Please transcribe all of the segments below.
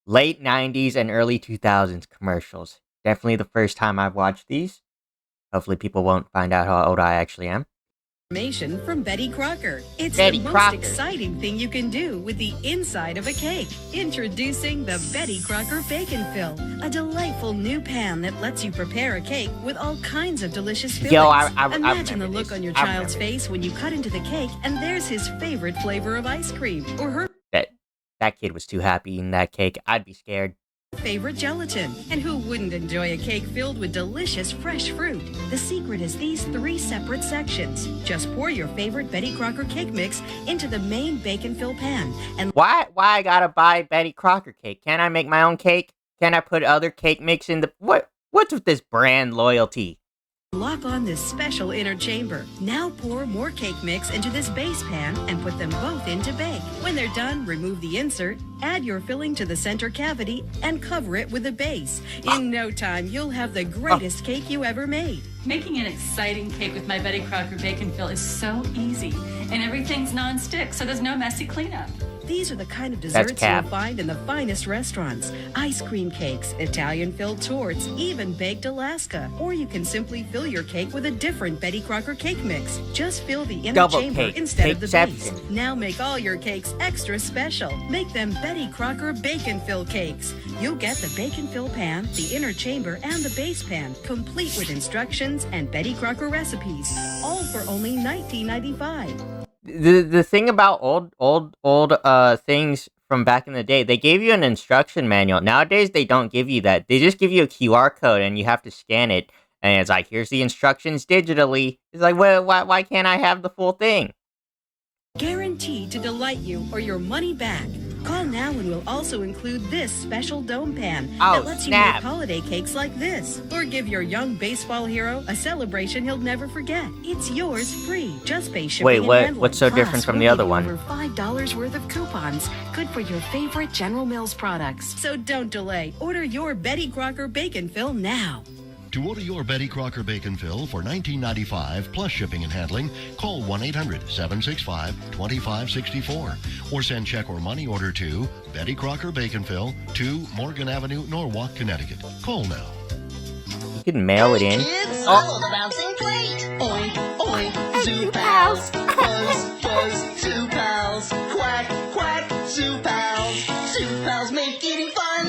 late 90s and early 2000s commercials. Definitely the first time I've watched these. Hopefully people won't find out how old I actually am. Information from Betty Crocker. It's Betty the most Crocker. exciting thing you can do with the inside of a cake. Introducing the Betty Crocker Bacon Fill, a delightful new pan that lets you prepare a cake with all kinds of delicious fillings. Yo, I Imagine the remember look this. on your I child's remember face when you cut into the cake and there's his favorite flavor of ice cream, or her That kid was too happy eating that cake. I'd be scared. favorite gelatin. And who wouldn't enjoy a cake filled with delicious fresh fruit? The secret is these 3 separate sections. Just pour your favorite Betty Crocker cake mix into the main bacon fill pan and Why I gotta buy Betty Crocker cake? Can't I make my own cake? Can I put other cake mix in the... What's with this brand loyalty? lock on this special inner chamber. Now pour more cake mix into this base pan and put them both in to bake. When they're done, remove the insert, add your filling to the center cavity, and cover it with the base. In no time, you'll have the greatest cake you ever made. Making an exciting cake with my Betty Crocker Bacon Fill is so easy, and everything's non-stick, so there's no messy cleanup. These are the kind of That's desserts you'll cap. find in the finest restaurants. Ice cream cakes, Italian-filled torts, even baked Alaska. Or you can simply fill your cake with a different Betty Crocker cake mix. Just fill the inner Double chamber cake. instead of the base. Cakeception. Now make all your cakes extra special. Make them Betty Crocker Bacon Fill cakes. You'll get the bacon fill pan, the inner chamber, and the base pan, complete with instructions and Betty Crocker recipes. All for only $19.95. The thing about old things from back in the day, they gave you an instruction manual. Nowadays, they don't give you that. They just give you a QR code, and you have to scan it. And it's like, here's the instructions digitally. It's like, well, why can't I have the full thing? Guaranteed to delight you or your money back. Call now and we'll also include this special dome pan Oh, that lets snap. you make holiday cakes like this. Or give your young baseball hero a celebration he'll never forget. It's yours free. Just pay shipping Wait, and what- handling. what's so Plus, different from we'll the give other you one? Over $5 worth of coupons. Good for your favorite General Mills products. So don't delay. Order your Betty Crocker Bacon Fill now. To order your Betty Crocker Bacon Fill for $19.95 plus shipping and handling, call 1-800-765-2564 or send check or money order to Betty Crocker Bacon Fill, 2 Morgan Avenue, Norwalk, Connecticut. Call now. You can mail it in. Kids, follow the bouncing plate. Oink, oink, zoo pals. Buzz, buzz, zoo pals. Quack, quack, zoo pals. Zoo pals make eating fun.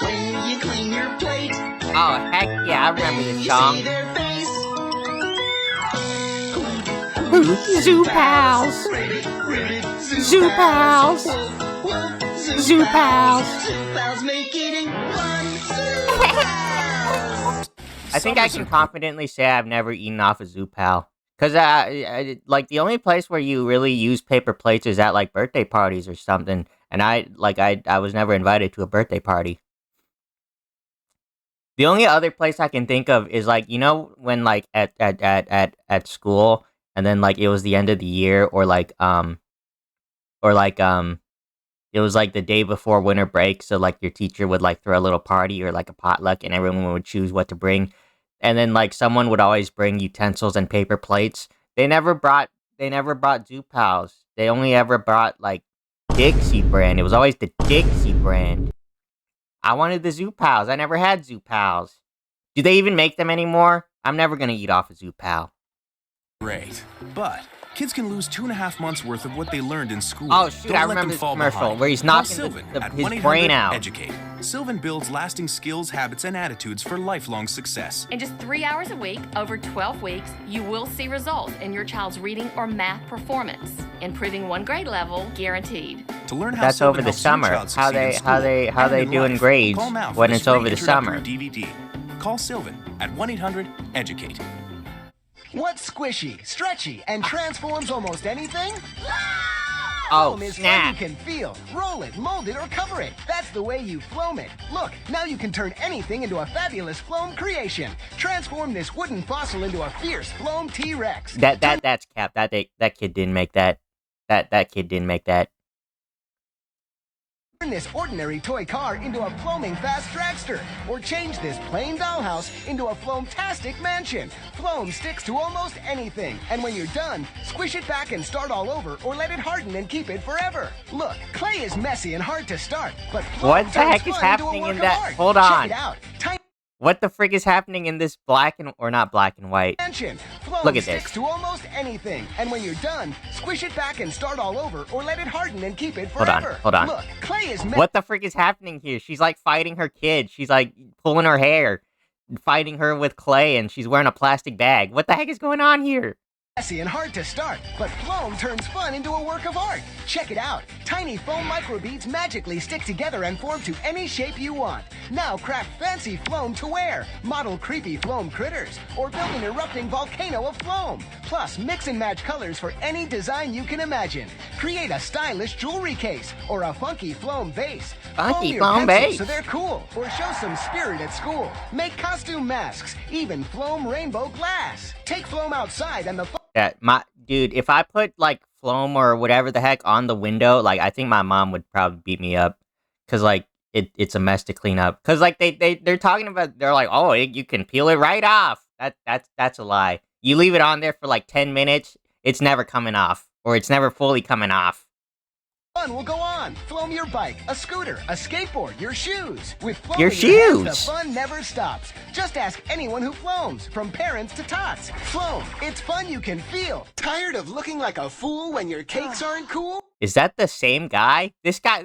When you clean your plate, Oh, heck yeah, I remember when this you song. see their face. Zoo pals. Ribbit, ribbit, Zoo pals. Woof, woof, Zoo pals. Zoo pals make eating fun. Zoo pals. I think I can confidently say I've never eaten off a Zoo Pal. Because, like, the only place where you really use paper plates is at, like, birthday parties or something. And I was never invited to a birthday party. The only other place I can think of is, like, you know, when, like, at school, and then, like, it was the end of the year, or, it was, like, the day before winter break, so, like, your teacher would, like, throw a little party or, like, a potluck, and everyone would choose what to bring. And then, like, someone would always bring utensils and paper plates. They never brought Zoo Pals. They only ever brought, like, Dixie brand. It was always the Dixie brand. I wanted the Zoo Pals. I never had Zoo Pals. Do they even make them anymore? I'm never gonna eat off a Zoo Pal. Great. But kids can lose 2.5 months worth of what they learned in school. Oh, shoot, Don't I let remember them this fall commercial behind. where he's Call knocking Sylvan the- at his 1-800 brain out. Educate. Sylvan builds lasting skills, habits, and attitudes for lifelong success. In just 3 hours a week, over 12 weeks, you will see results in your child's reading or math performance. Improving 1 grade level, guaranteed. To learn how That's Sylvan over the helps your summer. child How succeed they in how they school how and they in do in life. grades Call now for when this it's over free the summer. introductory DVD. Call Sylvan at 1-800 Educate. What's squishy, stretchy, and transforms almost anything? Oh, Foam is snap. what you can feel, roll it, mold it, or cover it. That's the way you Floam it. Look, now you can turn anything into a fabulous Floam creation. Transform this wooden fossil into a fierce Floam T-Rex. That's cap. That kid didn't make that. That kid didn't make that. Turn this ordinary toy car into a Floaming fast dragster, or change this plain dollhouse into a Floamtastic mansion. Floam sticks to almost anything, and when you're done, squish it back and start all over, or let it harden and keep it forever. Look, clay is messy and hard to start, but Floam What the turns heck is fun into a happening work in of that? art. Hold Check on. it out. What the frick is happening in this not black and white? Floam Look at sticks this. to almost anything, and when you're done, squish it back and start all over, or let it harden and keep it Hold forever. on, hold on. Look, clay is messy. What the frick is happening here? She's like fighting her kid. She's like pulling her hair, fighting her with clay, and she's wearing a plastic bag. What the heck is going on here? Messy and hard to start, but Floam turns fun into a work of art. Check it out. Tiny foam microbeads magically stick together and form to any shape you want. Now craft fancy Floam to wear, model creepy Floam critters, or build an erupting volcano of Floam. Plus, mix and match colors for any design you can imagine. Create a stylish jewelry case or a funky Floam vase. Funky Foam your Floam pencils vase. so they're cool, or show some spirit at school. Make costume masks, even Floam rainbow glass. Take Floam outside and the Yeah, dude, if I put like Floam or whatever the heck on the window, like I think my mom would probably beat me up, cause like it's a mess to clean up. Cause like they're talking about, they're like, oh, you can peel it right off. That's a lie. You leave it on there for like 10 minutes, it's never coming off, or it's never fully coming off. fun will go on. Floam your bike, a scooter, a skateboard, your shoes. With Floam Your in hands, shoes. the fun never stops. Just ask anyone who floams, from parents to tots. Floam, it's fun you can feel. Tired of looking like a fool when your cakes aren't cool? Is that the same guy? This guy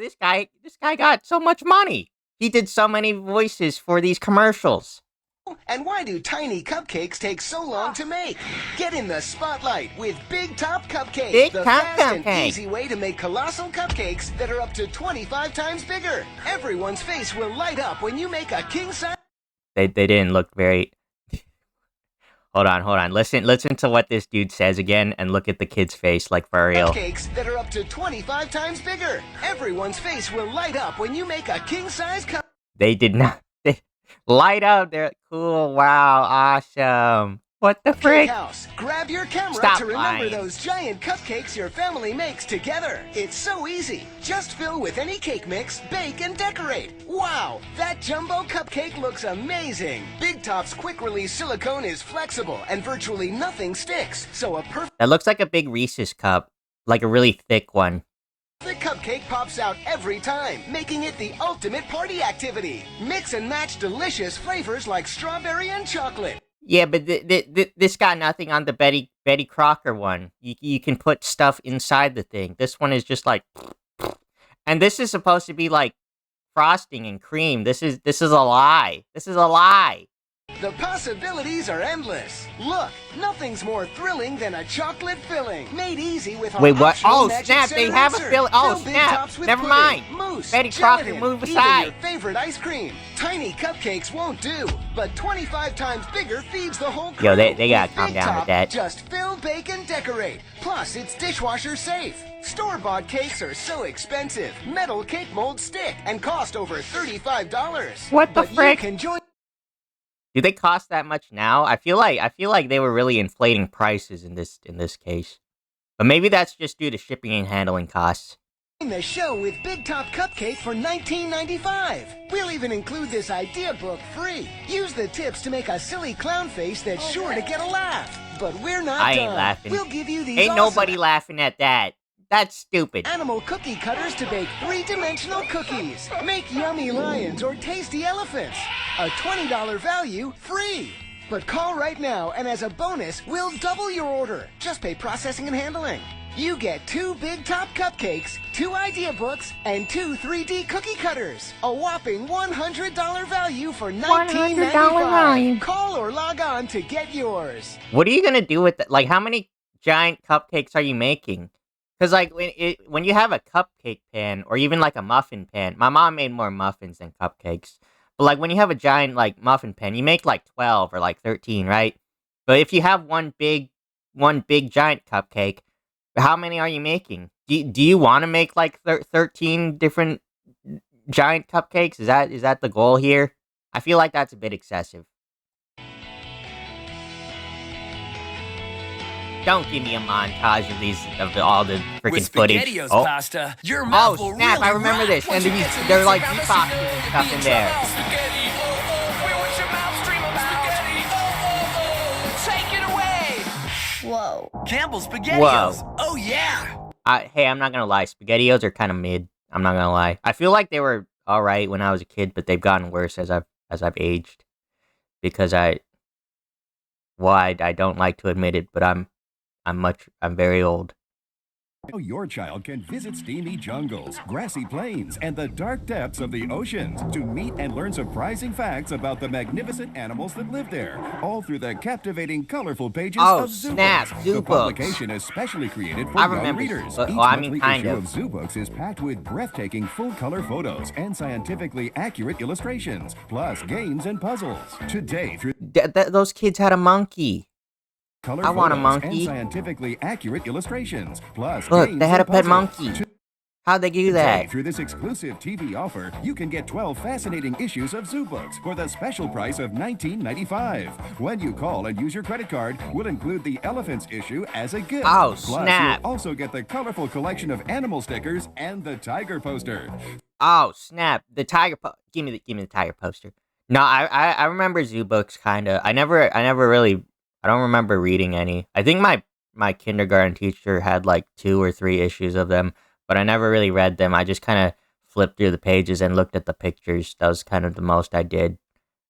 got so much money. He did so many voices for these commercials. And why do tiny cupcakes take so long to make? Get in the spotlight with Big Top Cupcakes, Big the Top fast and Cupcake. easy way to make colossal cupcakes that are up to 25 times bigger. Everyone's face will light up when you make a king-size. They didn't look very. Hold on. Listen to what this dude says again, and look at the kid's face, like for real. Cupcakes that are up to 25 times bigger. Everyone's face will light up when you make a king-size cup. They did not. They light up. They're cool. Wow, awesome. What the frick? House. Grab your camera Stop to remember lying. those giant cupcakes your family makes together. It's so easy. Just fill with any cake mix, bake, and decorate. Wow, that jumbo cupcake looks amazing. Big Top's quick-release silicone is flexible and virtually nothing sticks. So a perfect That looks like a big Reese's cup, like a really thick one. cupcake pops out every time, making it the ultimate party activity. Mix and match delicious flavors like strawberry and chocolate. Yeah, but this got nothing on the Betty Crocker one. You can put stuff inside the thing. This one is just like, and this is supposed to be like frosting and cream. This is a lie. This is a lie. The possibilities are endless. Look, nothing's more thrilling than a chocolate filling. Made easy with our Wait, what? optional Oh, Magic snap, Center they have a insert. filling. Oh, Fill Big snap. Tops with Never pudding, mind. Mousse, Betty Crocker, gelatin, move even aside. your favorite ice cream. Tiny cupcakes won't do, but 25 times bigger feeds the whole crew. Yo, they gotta With calm Big down with Top, that. Just fill, bake, and decorate. Plus, it's dishwasher safe. Store-bought cakes are so expensive. Metal cake molds stick and cost over $35. What the but frick? You can join. Do they cost that much now? I feel like they were really inflating prices in this case. But maybe that's just due to shipping and handling costs. The show with Big Top Cupcake for $19.95. We'll even include this idea book free. Use the tips to make a silly clown face that's sure to get a laugh. But we're not I done. ain't laughing. We'll give you these Ain't awesome nobody laughing at that. That's stupid. animal cookie cutters to bake three-dimensional cookies. Make yummy lions or tasty elephants. A $20 value free. But call right now, and as a bonus, we'll double your order. Just pay processing and handling. You get 2 Big Top Cupcakes, 2 idea books, and 2 3D cookie cutters. A whopping $100 value for $19.95. value. Call or log on to get yours. What are you gonna do with that? Like, how many giant cupcakes are you making? Because like when you have a cupcake pan or even like a muffin pan, my mom made more muffins than cupcakes. But like when you have a giant like muffin pan, you make like 12 or like 13, right? But if you have one big giant cupcake, how many are you making? Do you want to make like 13 different giant cupcakes? Is that the goal here? I feel like that's a bit excessive. Don't give me a montage of these of all the freaking With footage. SpaghettiOs Oh, pasta, your mouth will snap! really I remember rock this, once and you get to the they're like music on the beatboxing CD. and stuff in Beach there. house spaghetti, where would your mouth dream about? Spaghetti, take it away. Whoa. Campbell's SpaghettiOs. Whoa. Oh yeah. Hey, I'm not gonna lie. SpaghettiOs are kind of mid. I'm not gonna lie. I feel like they were all right when I was a kid, but they've gotten worse as I've aged. Because I don't like to admit it, but I'm very old. Your child can visit steamy jungles, grassy plains, and the dark depths of the oceans to meet and learn surprising facts about the magnificent animals that live there, all through the captivating, colorful pages of Zoo snap, Books. Zoo The Books. publication is specially created for I young remember readers. Zoo Books. Each Well, I mean, monthly kind issue of. of Zoo Books is packed with breathtaking, full-color photos and scientifically accurate illustrations, plus games and puzzles. Today, through Those kids had a monkey. color I want a photos and monkey. scientifically accurate illustrations, plus Look, games they had a and pet puzzles. monkey. How'd they do Today, that? through this exclusive TV offer, you can get 12 fascinating issues of Zoo Books for the special price of $19.95. When you call and use your credit card, we'll include the Elephants issue as a gift. Oh, Plus, snap. you'll also get the colorful collection of animal stickers and the tiger poster. Oh snap! The tiger. Give me the tiger poster. No, I remember Zoo Books kind of. I never really. I don't remember reading any. I think my kindergarten teacher had like 2 or 3 issues of them, but I never really read them. I just kind of flipped through the pages and looked at the pictures. That was kind of the most I did.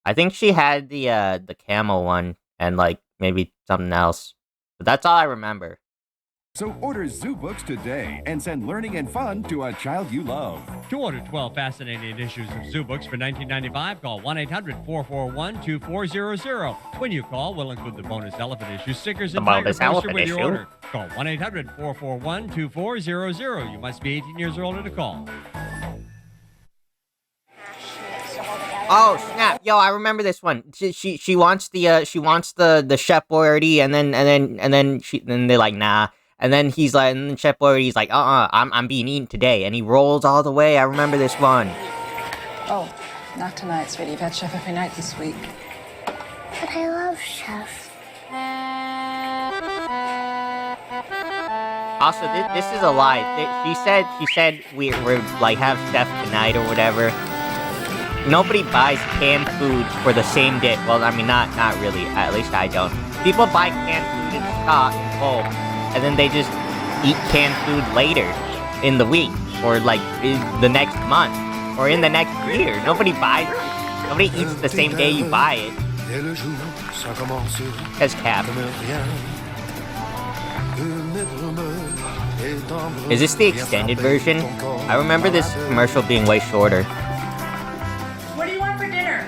I think she had the camel one and like maybe something else, but that's all I remember. So order Zoo Books today and send learning and fun to a child you love. To order 12 fascinating issues of Zoo Books for $19.95, call 1-800-441-2400. When you call, we'll include the bonus elephant issue, stickers, and tiger poster with your order. Call 1-800-441-2400. You must be 18 years or older to call. Oh snap! Yo, I remember this one. She wants the Chef Boyardee, and then they're like nah. And then he's like, and then Chef Boyardee's like, I'm being eaten today, and he rolls all the way. I remember this one. Oh, not tonight, sweetie. You've had Chef every night this week. But I love Chef. Also, this is a lie. She said we're like have Chef tonight or whatever. Nobody buys canned food for the same day. Well, I mean, not really. At least I don't. People buy canned food in stock, bulk, and then they just eat canned food later in the week, or like in the next month, or in the next year. Nobody eats the same day you buy it. That's cap. Is this the extended version? I remember this commercial being way shorter. What do you want for dinner?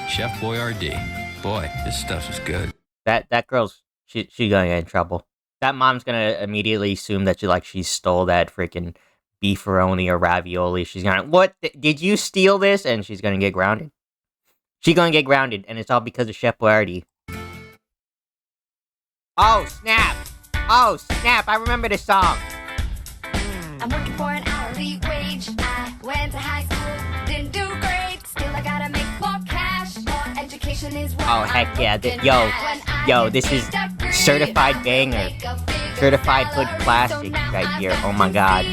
Chef Boyardee. Boy, this stuff is good. That girl's she gonna get in trouble. That mom's gonna immediately assume that she stole that freaking beefaroni or ravioli. She's gonna, what? Did you steal this? And she's gonna get grounded. She's gonna get grounded, and it's all because of Chef Boyardee. Oh snap! Oh snap! I remember this song. I'm working for an hourly wage. I went to high school, didn't do great. Still, I gotta make more cash. More education is what Oh heck yeah! Yo, this is certified banger, certified hood classic right here. Oh my god.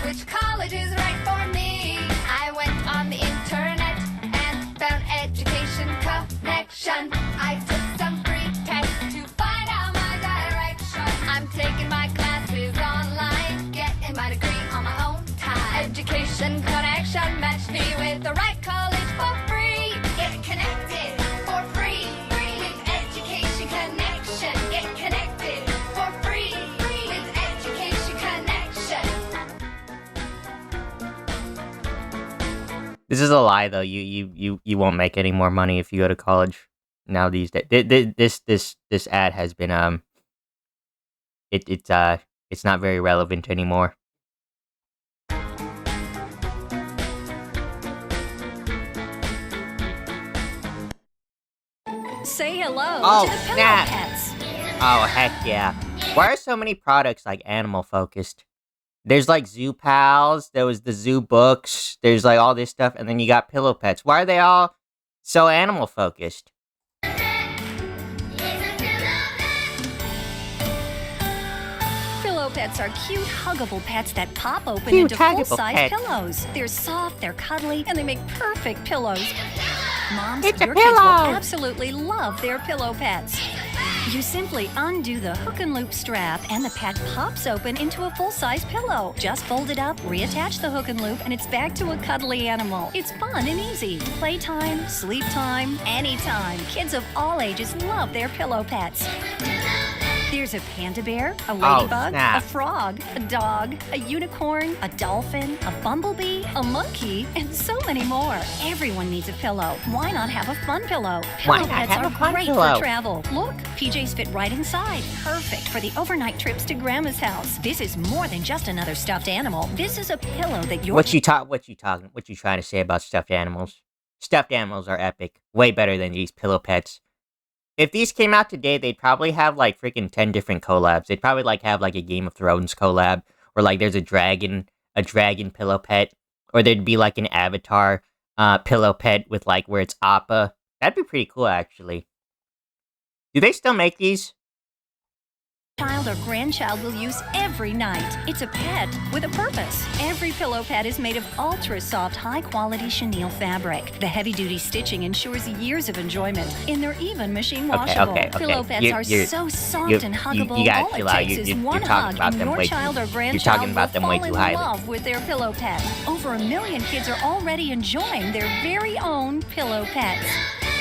Which college is right for me? I went on the internet and found Education Connection. I took some free tests to find out my direction. I'm taking my classes online, getting my degree on my own time. Education Connection matched me with the right college for free. Get connected for free with Education Connection. Get connected for free with Education Connection. This is a lie, though. You won't make any more money if you go to college now these days. This ad has been it's not very relevant anymore. Say hello Oh, to the Pillow snap. Pets. Oh heck yeah! Why are so many products like animal focused? There's like Zoo Pals. There was the Zoo Books. There's like all this stuff, and then you got Pillow Pets. Why are they all So animal focused. Pillow pets are cute, huggable pets that pop open into full-size pillows. They're soft, they're cuddly, and they make perfect pillows. Moms, your kids will absolutely love their pillow pets. You simply undo the hook and loop strap and the pet pops open into a full-size pillow. Just fold it up, reattach the hook and loop, and it's back to a cuddly animal. It's fun and easy. Playtime, sleep time, anytime. Kids of all ages love their pillow pets. There's a panda bear, a ladybug, a frog, a dog, a unicorn, a dolphin, a bumblebee, a monkey, and so many more. Everyone needs a pillow. Why not have a fun pillow? Pillow pets are great for travel. Look, PJs fit right inside. Perfect for the overnight trips to Grandma's house. This is more than just another stuffed animal. This is a pillow that you're... What you trying to say about stuffed animals? Stuffed animals are epic. Way better than these pillow pets. If these came out today, they'd probably have like freaking 10 different collabs. They'd probably like have like a Game of Thrones collab, or like there's a dragon pillow pet, or there'd be like an Avatar pillow pet with like where it's Appa. That'd be pretty cool, actually. Do they still make these? Child or grandchild will use every night. It's a pet with a purpose. Every pillow pet is made of ultra-soft, high-quality chenille fabric. The heavy-duty stitching ensures years of enjoyment, and they're even machine washable. Okay. Pillow pets are so soft and huggable. You gotta All chill it out. takes is You're one talking hug, about and them your way child or too. grandchild You're talking about will them way fall too in highly. love with their pillow pet. Over 1 million kids are already enjoying their very own pillow pets.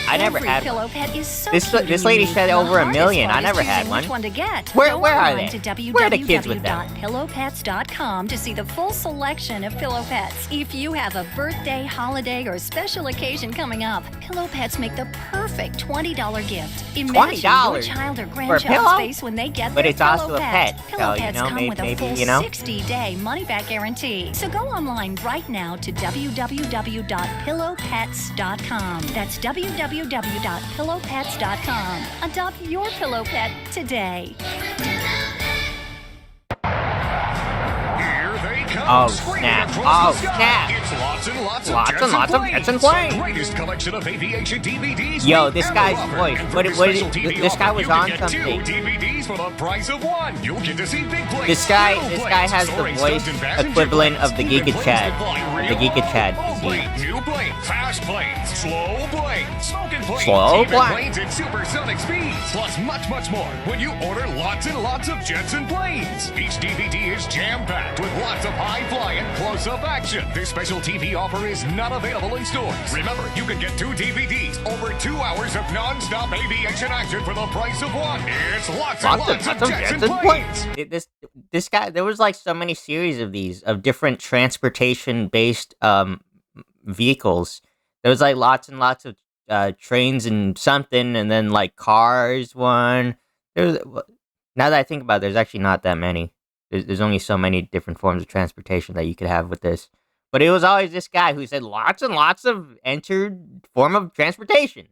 I never had pillow one. pet is so This lady said over 1 million. I never had one. Which one to get? Where Go are online they? To Where are the kids with them? www.pillowpets.com to see the full selection of pillow pets. If you have a birthday, holiday, or special occasion coming up, Pillow Pets make the perfect $20 gift. Imagine $20 your child or for a grandchild's pillow? face when they get But their it's also Pillow a Pet. pet, Pillow so, Pets you know, come with a full maybe, you know? 60-day money-back guarantee. So go online right now to www.pillowpets.com. That's www.pillowpets.com. Adopt your pillow pet today. Here they come. Oh, screaming snap. across Oh, the sky. snap. It's lots and lots of Lots Jets and lots of planes. Jets and planes. The greatest collection of aviation DVDs. Yo, we've this ever guy's offered. voice. And for What- this what- special TV this guy offer, was you can on get something. 2 DVDs for the price of 1. You'll get to see big planes. This guy little has the planes, voice soaring passenger equivalent planes, of the even Giga planes Chad. that fly The real Giga low. Chad Old physique. planes, new planes, fast planes, slow planes, smoking planes, Slow even planes. planes at supersonic speeds, plus much, much more when you order lots and lots of jets and planes. Each DVD is jam-packed with lots of high-flying, close-up action. This special TV offer is not available in stores. Remember, you can get 2 DVDs, over 2 hours of non-stop aviation action for the price of 1. It's lots and lots of jets and planes. This guy, there was like so many series of these, of different transportation-based vehicles. There was like lots and lots of trains and something, and then like cars one. Now that I think about it, there's actually not that many. There's only so many different forms of transportation that you could have with this. But it was always this guy who said lots and lots of entered form of transportation.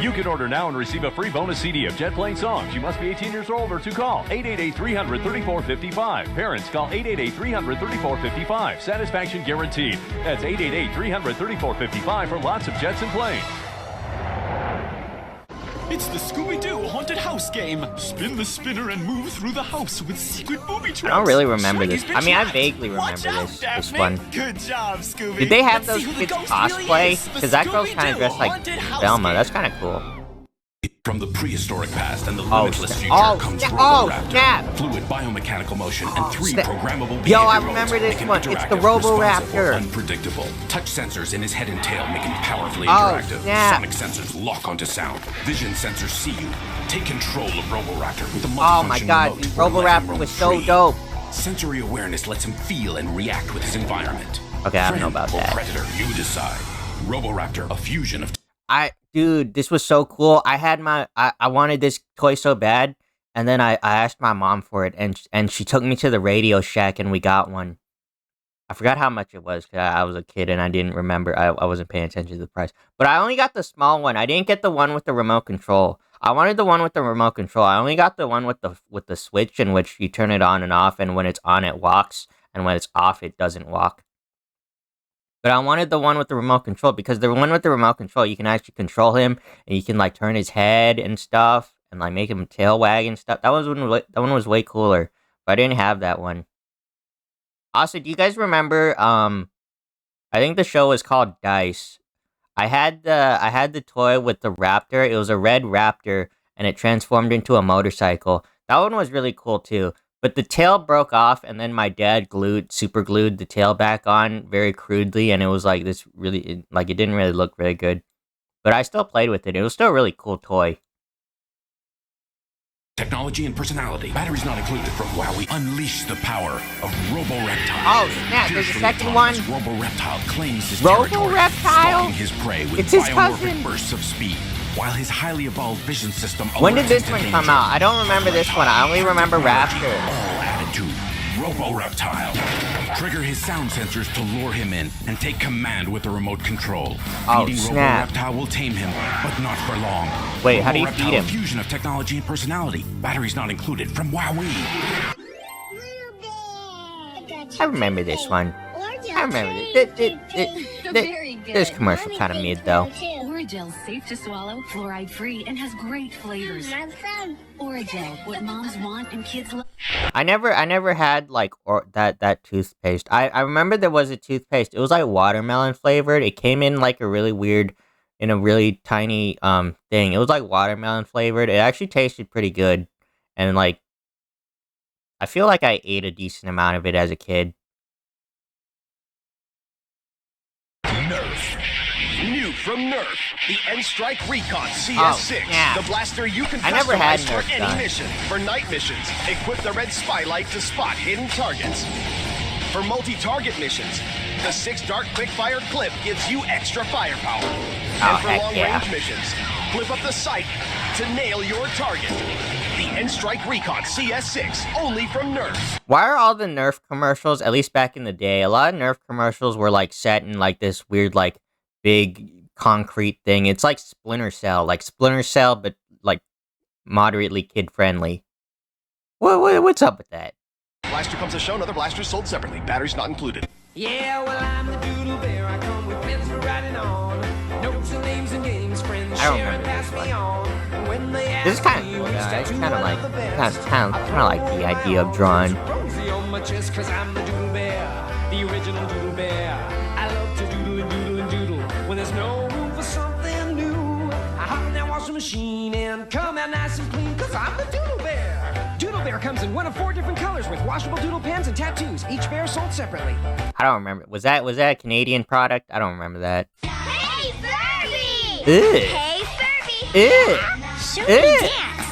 You can order now and receive a free bonus CD of Jet Plane songs. You must be 18 years or older to call 888-300-3455. Parents, call 888-300-3455. Satisfaction guaranteed. That's 888-300-3455 for lots of jets and planes. It's the Scooby-Doo Haunted House game. Spin the spinner and move through the house with secret booby traps. I don't really remember this. Shaggy's I mean, I been vaguely trapped. remember Watch out, this Daphne. one. Good job, Scooby. Did they have Let's those see who the kids ghost really cosplay? is. The Because that girl's kind of Scooby-Doo dressed like Haunted House Velma. game. That's kind of cool. From the prehistoric past and the Oh, limitless snap. future Oh, comes snap. Roboraptor, Oh, snap. fluid biomechanical motion, and 3 snap. programmable Yo, I behavior remember modes this make him one. It's the interactive, Roboraptor. responsive, or unpredictable. Touch sensors in his head and tail make him powerfully Oh, interactive. snap. Sonic sensors lock onto sound. Vision sensors see you. Take control of Roboraptor with a Oh multifunction my god, remote or let him Roboraptor roam was so free. dope. Sensory awareness lets him feel and react with his environment. Okay, I don't know Friend about or that. Predator, you decide. Roboraptor, a fusion of Dude, this was so cool. I wanted this toy so bad, and then I asked my mom for it, and she took me to the Radio Shack, and we got one. I forgot how much it was, because I was a kid, and I didn't remember. I wasn't paying attention to the price. But I only got the small one. I didn't get the one with the remote control. I wanted the one with the remote control. I only got the one with the switch, in which you turn it on and off, and when it's on, it walks, and when it's off, it doesn't walk. But I wanted the one with the remote control, because the one with the remote control, you can actually control him, and you can, like, turn his head and stuff, and, like, make him tail wag and stuff. That one was way cooler, but I didn't have that one. Also, do you guys remember, I think the show was called Dice. I had the toy with the raptor. It was a red raptor, and it transformed into a motorcycle. That one was really cool, too. But the tail broke off, and then my dad super glued the tail back on very crudely, and it was like this really, like, it didn't really look very good. But I still played with it. It was still a really cool toy. Technology and personality. Batteries not included from WowWee. Unleash the power of Robo-Reptile. Oh, snap, there's a second one? Robo-Reptile claims his territory, stalking his prey with biomorphic bursts of speed. While his highly evolved vision system. When did this one come out? I don't remember this one. I only remember Raptor. All attitude. Robo-Reptile. Trigger his sound sensors to lure him in and take command with the remote control. Oh, Feeding snap. Robo-Reptile will tame him, but not for long. Wait, how do you feed him? Fusion of technology and personality. Batteries not included from WowWee. I remember this one. I remember this commercial kind of mid, though. Oragel's safe to swallow, fluoride free, and has great flavors. Oragel, what moms want and kids love. I never had like that toothpaste. I remember there was a toothpaste. It was like watermelon flavored. It came in like a really weird, in a really tiny thing. It was like watermelon flavored. It actually tasted pretty good, and like I feel like I ate a decent amount of it as a kid. Nerf. New from Nerf, the N-Strike Recon CS6. The blaster you can customize for any mission. For night missions, equip the red spylight to spot hidden targets. For multi-target missions, the 6 dart quick-fire clip gives you extra firepower. And for long-range missions, flip up the sight to nail your target. The N-Strike Recon CS6, only from Nerf. Why are all the Nerf commercials, at least back in the day, a lot of Nerf commercials were like set in like this weird like big concrete thing. It's like Splinter Cell, but like moderately kid-friendly. What's up with that? Blaster comes as shown, other blasters sold separately. Batteries not included. Yeah, well, I'm the doodle bear. I come with pins for riding on. Notes and names and games, friends share and pass me on. When they This is kind of cool, guys. Kind of like the idea of drawing. Rosie on my chest, 'cause I'm the doodle bear, the original doodle bear. I love to doodle and doodle and doodle when there's no room for something new. I hop in that washing machine and come out nice and clean, 'cause I'm the doodle bear. Doodle bear comes in one of 4 different colors with washable doodle pens and tattoos, each bear sold separately. I don't remember. Was that a Canadian product? I don't remember that. Hey, Furby! Ew. Hey, Furby! Ew. Show me Ew. dance!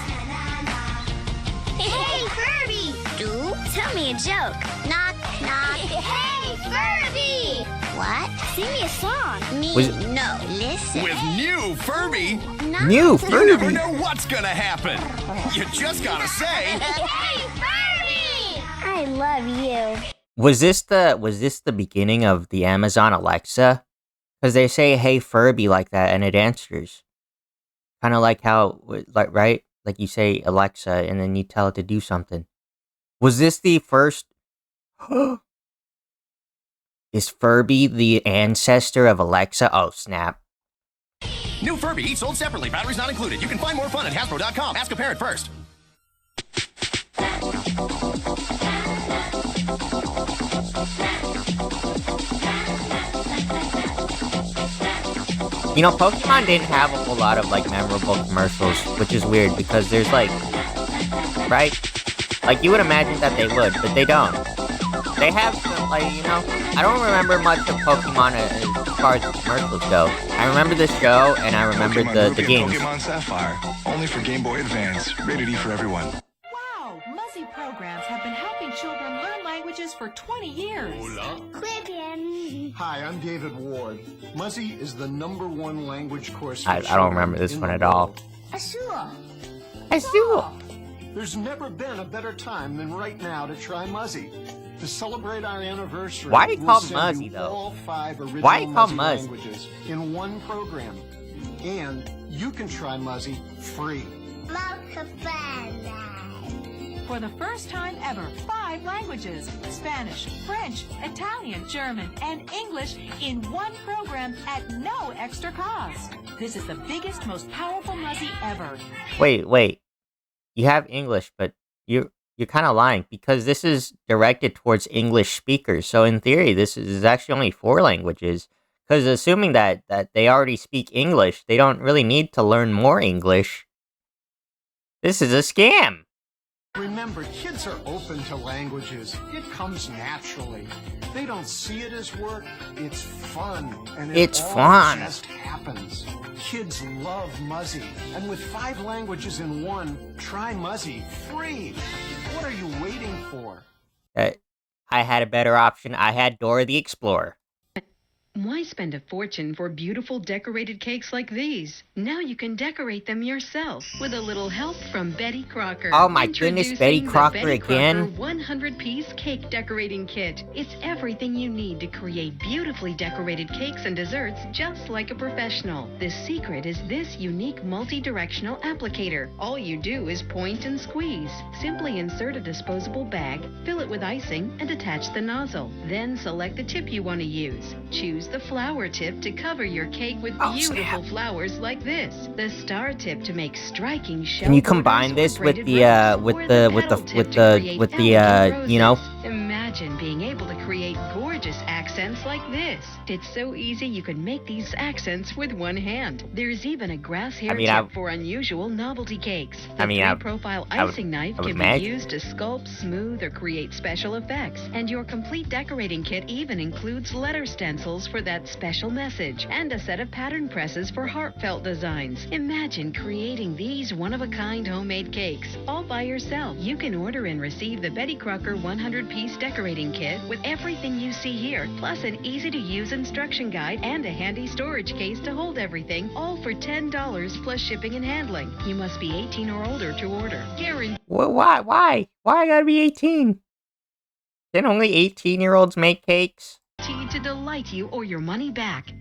Hey, Furby! Do tell me a joke. Knock, knock. Hey, Furby! What? Sing me a song. Me? No, listen. With new Furby, No. New you Furby. never know what's gonna happen. You just gotta say, Hey, Furby! I love you. Was this the beginning of the Amazon Alexa? Because they say "Hey Furby" like that, and it answers. Kind of like how, like, right? Like you say Alexa, and then you tell it to do something. Was this the first? Is Furby the ancestor of Alexa? Oh snap! new Furby, each sold separately. Batteries not included. You can find more fun at Hasbro.com. Ask a parent first. You know, Pokemon didn't have a whole lot of like memorable commercials, which is weird because there's like, right? Like you would imagine that they would, but they don't. They have some, like, you know, I don't remember much of Pokemon as far as the commercials go. I remember the show and I remember the games. Pokemon Sapphire, only for Game Boy Advance, rated E for everyone. Wow, Muzzy programs have been helping children learn languages for 20 years. Hi, I'm David Ward. Muzzy is the #1 language course for I don't remember this one at all. Azul. There's never been a better time than right now to try Muzzy. To celebrate our anniversary, Why do you call we'll Muzzy, send you though? all 5 original Why do you call Muzzy Muzzy? languages in one program. And you can try Muzzy free. For the first time ever, 5 languages: Spanish, French, Italian, German, and English in one program at no extra cost. This is the biggest, most powerful Muzzy ever. Wait. You have English, but you're kind of lying because this is directed towards English speakers. So in theory, this is actually only 4 languages. Because assuming that they already speak English, they don't really need to learn more English. This is a scam. Remember, kids are open to languages. It comes naturally. They don't see it as work. It's fun. And It's all fun. just happens. Kids love Muzzy. And with 5 languages in one, try Muzzy free. What are you waiting for? I had a better option. I had Dora the Explorer. Why spend a fortune for beautiful decorated cakes like these? Now you can decorate them yourself with a little help from Betty Crocker. Oh my goodness, Betty Crocker Betty again? Crocker 100-piece cake decorating kit. It's everything you need to create beautifully decorated cakes and desserts just like a professional. The secret is this unique multi-directional applicator. All you do is point and squeeze. Simply insert a disposable bag, fill it with icing, and attach the nozzle. Then select the tip you want to use. Choose the flower tip to cover your cake with beautiful flowers like this. The star tip to make striking shell. Can you combine this with the you know? Imagine being able to create gorgeous accents like this. It's so easy you can make these accents with one hand. There's even a grass hair tip for unusual novelty cakes. The three-profile icing knife can be used to sculpt, smooth, or create special effects. And your complete decorating kit even includes letter stencils for that special message and a set of pattern presses for heartfelt designs. Imagine creating these one-of-a-kind homemade cakes all by yourself. You can order and receive the Betty Crocker 100-piece decorating kit with everything you see here, plus an easy-to-use instruction guide and a handy storage case to hold everything, all for $10 plus shipping and handling. You must be 18 or older to order. Guaranteed. Why? Why I gotta be 18? Can only 18-year-olds make cakes? To delight you or your money back.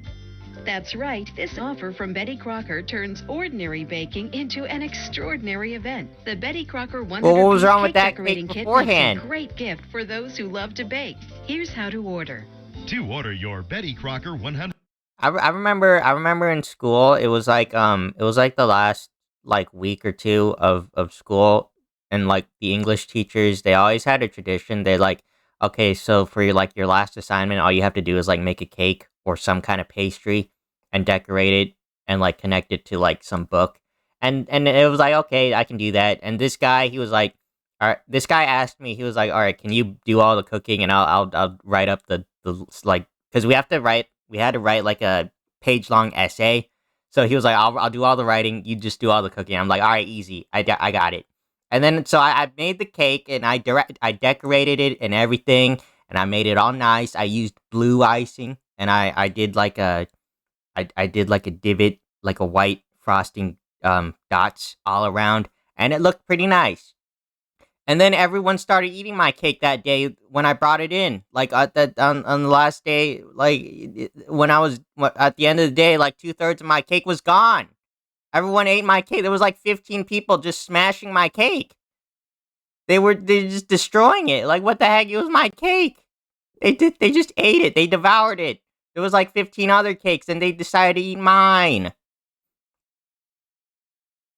That's right, this offer from Betty Crocker turns ordinary baking into an extraordinary event. The Betty Crocker 100-piece Well, what was wrong with cake that decorating cake kit beforehand? makes a great gift for those who love to bake. Here's how to order. To order your Betty Crocker 100. I remember in school, it was like the last like week or two of school, and like the English teachers, they always had a tradition. They like, okay, so for your last assignment, all you have to do is like make a cake or some kind of pastry and decorate it and like connect it to like some book. And it was like, okay, I can do that. And this guy, he was like, all right, this guy asked me, he was like, all right, can you do all the cooking and I'll write up the like, because we had to write like a page-long essay. So he was like, I'll do all the writing, you just do all the cooking. I'm like, all right, easy, I got it. And then so I made the cake and I decorated it and everything, and I made it all nice. I used blue icing, and I did like a divot, like a white frosting dots all around, and it looked pretty nice. And then everyone started eating my cake that day when I brought it in. Like on the last day, like when I was at the end of the day, like 2/3 of my cake was gone. Everyone ate my cake. There was like 15 people just smashing my cake. They're just destroying it. Like, what the heck? It was my cake. They just ate it. They devoured it. There was like 15 other cakes, and they decided to eat mine.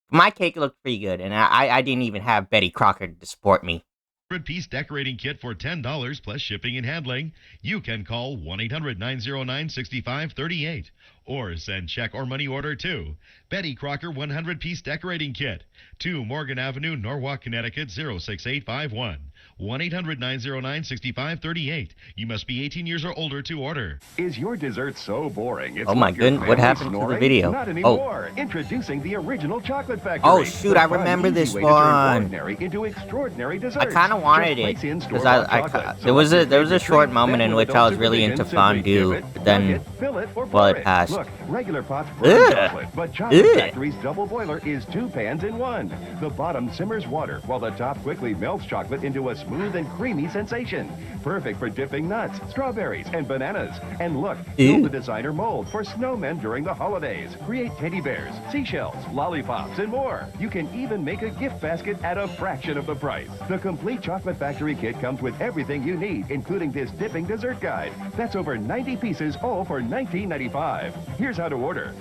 My cake looked pretty good, and I didn't even have Betty Crocker to support me. 100-piece decorating kit for $10 plus shipping and handling. You can call 1-800-909-6538 or send check or money order to Betty Crocker 100-piece decorating kit to Morgan Avenue, Norwalk, Connecticut 06851. 1-800-909-6538. You must be 18 years or older to order. Is your dessert so boring? It's Oh my like your goodness, what family happened to the snoring? video? Not anymore. Introducing the original Chocolate Factory. Oh shoot, The I fun, remember easy this way to turn one. ordinary into extraordinary desserts. I kind of wanted Just it place in because store-bought chocolate. there was a Select short your moment in favorite which I was treat, really then into simply fondue, dip it, but then plug it, fill it, or well, pour it passed. Look, regular pots burn Ugh. chocolate, but Chocolate Ugh. Factory's double boiler is 2 pans in one. The bottom simmers water, while the top quickly melts chocolate into a smooth smooth and creamy sensation. Perfect for dipping nuts, strawberries, and bananas. And look, build a designer mold for snowmen during the holidays. Create teddy bears, seashells, lollipops, and more. You can even make a gift basket at a fraction of the price. The complete Chocolate Factory kit comes with everything you need, including this dipping dessert guide. That's over 90 pieces, all for $19.95. Here's how to order.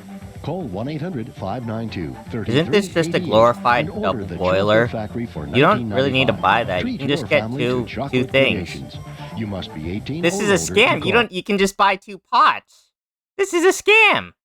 Call 1-800-592-3388. Isn't this just a glorified double boiler? You don't really need to buy that. You can just get two things. You must be 18. This is a scam. You can just buy 2 pots. This is a scam.